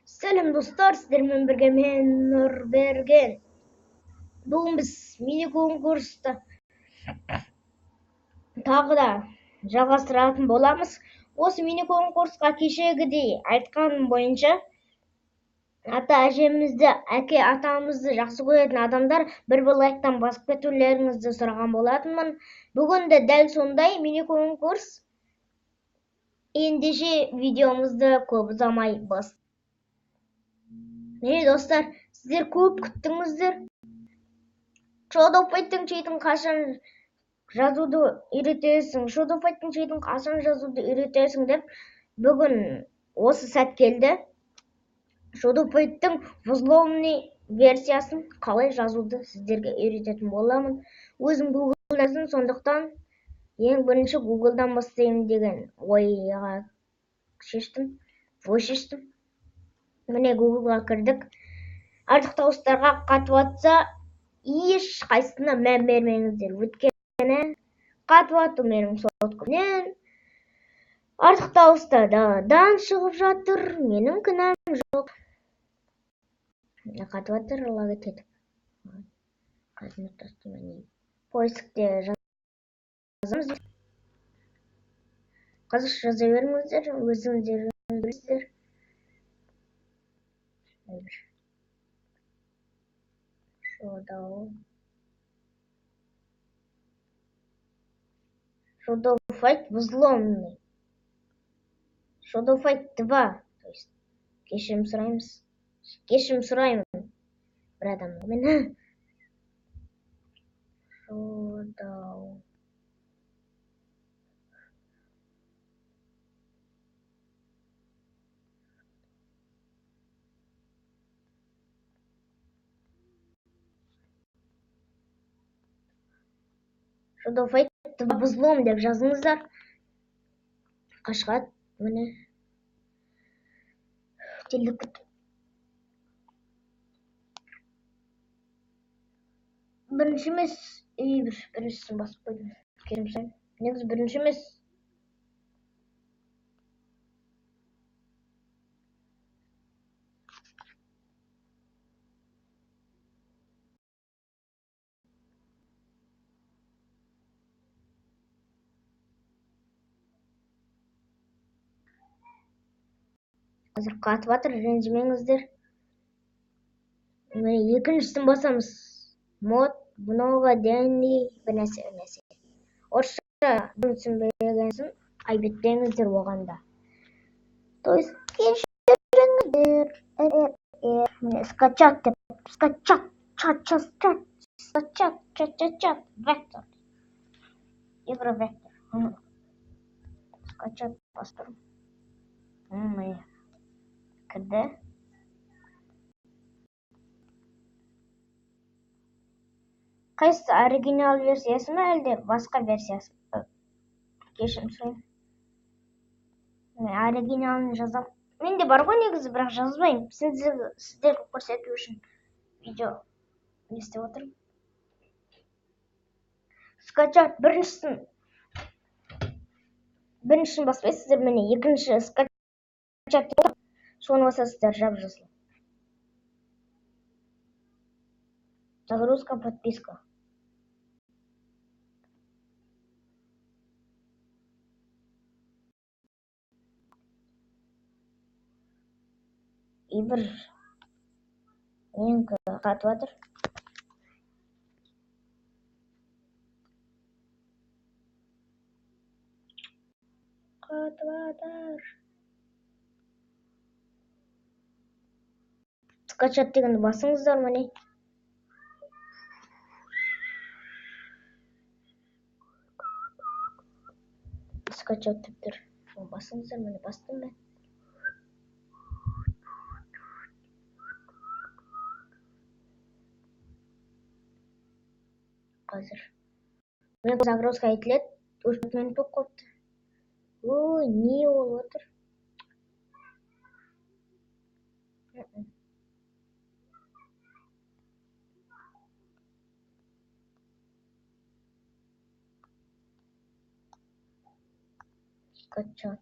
Selam dostlar, sizlerle birge men Nurbergen. Bugün biz mini konkursta tағы да жалғастыратын боламыз. Осы мини конкурсқа кешегідей айтқаным бойынша ата-әжемізді, әке-атамызды жақсы көретін адамдар бір лайктан басып кетулеріңізді сұраған болатынмын. Бүгін де дәл сондай мини конкурс. Ендеше видеомызды көп ұзамай бастайық. Міне достар, сіздер көп күттіңіздер. Шодофайттың чейтін қашан жазуды үйретесің, Шодофайттың чейтін қашан жазуды үйретесің деп бүгін осы сәт келді. Шодофайттың взломный версиясын қалай жазуды сіздерге үйрететін боламын. Өзім Google-дасың, сондықтан ең бірінші Google-дан бастаймын деген ойға шештім. Міне Google-ға кірдік. Артық дауыстарға қатып атса, еш қайсысына мән бермеңіздер. Өйткені қатып ату менің соткымнен. Артық дауыстардан шығып жатыр, менің кінәм жоқ. Қатып атыр, ала кетеді. Поискте жазамыз. Қазақша жаза беріңіздер, өзіңіздер білесіздер. Шодофайт взломный. Шодофайт 2. То есть кешірім сұраймын. Бір адамның мені. Шодофайт 2 взлом деп жазыңыздар. Қашқат, міне. Телдік. Бірінші емес, біріншісін басып қойдым. Керім сайын. Негізі бірінші емес. Қазір қатып атыр, ренжімеңіздер. Міне екіншісін басамыз. Мод, многоденный бірнәрсе. Орысша түсінбегенсін, айбеттеңіздер оғанда. То есть кешіріңіздер. Міне скачат, вектор. Евровектор. Скачат бастырым. Міне. Кірді. Қайсы оригинал версиясы ма, әлде басқа версиясы? Кешірім сұраймын. Оригиналын жазам. Менде бар ғой негізі, бірақ жазбаймын. Сіздерге көрсету үшін видео істеп отырмын. Скачат біріншісін баспайсыздар, міне екінші скачат. Соны басасыздар, жап-жасыл. Загрузка, подписка. И бір менікі қатып атыр. Скачат дегенді басыңыздар, міне. Скачат деп тұр. Басыңыздар, міне бастым мен. Қазір. Мен загрузка етіледі. 4 минут болып қойыпты. Ой, не ол отыр? Скачат.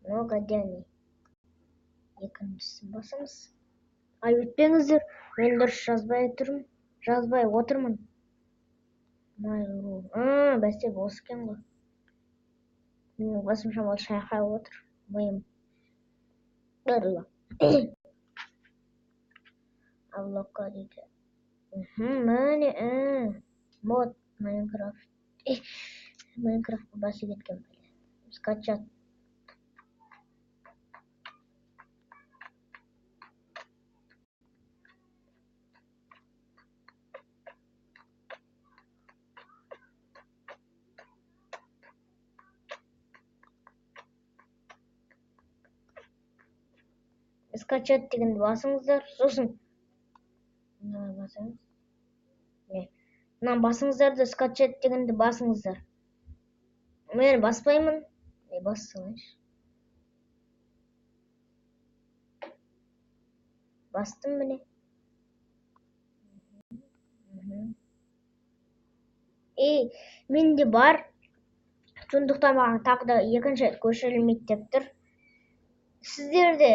Многоденный. Екіншісін басамыз. Ай, өтпеңіздер. Мен дұрыс жазбай отырмын. Бәсе бос екен ғой. Менің басым шамалы шайқай отыр. Миым. Авлоқа дейді. Міне, мод Майнкрафт. Майнкрафтқа басы кеткен бәле. Скачать. Скачать дегенді басыңыздар, сосын мына басыңыздарды скачать дегенді басыңыздар. Мен баспаймын. Бассаңызшы. Бастым міне. Менде бар. Сондықтан маған тағы да екінші көшірілмейді деп тұр. Сіздерде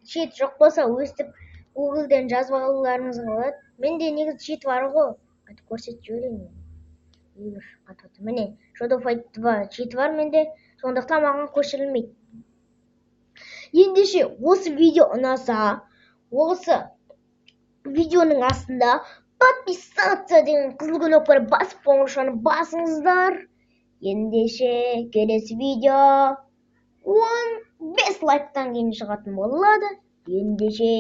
чит жоқ болса, өстіп Google-ден жазып алуларыңыз болады. Менде негізі чит бар ғой. Көрсетіп жіберейін. Міне, Shadowfight 2 чит бар менде. Сондықтан маған көшірілмейді. Ендеше осы видео ұнаса, осы видеоның астында подписаться деген қызыл кнопканы басып қоңыршаны басыңыздар. Ендеше келесі видео 15 лайктан кейін шығатын болады. Ендеше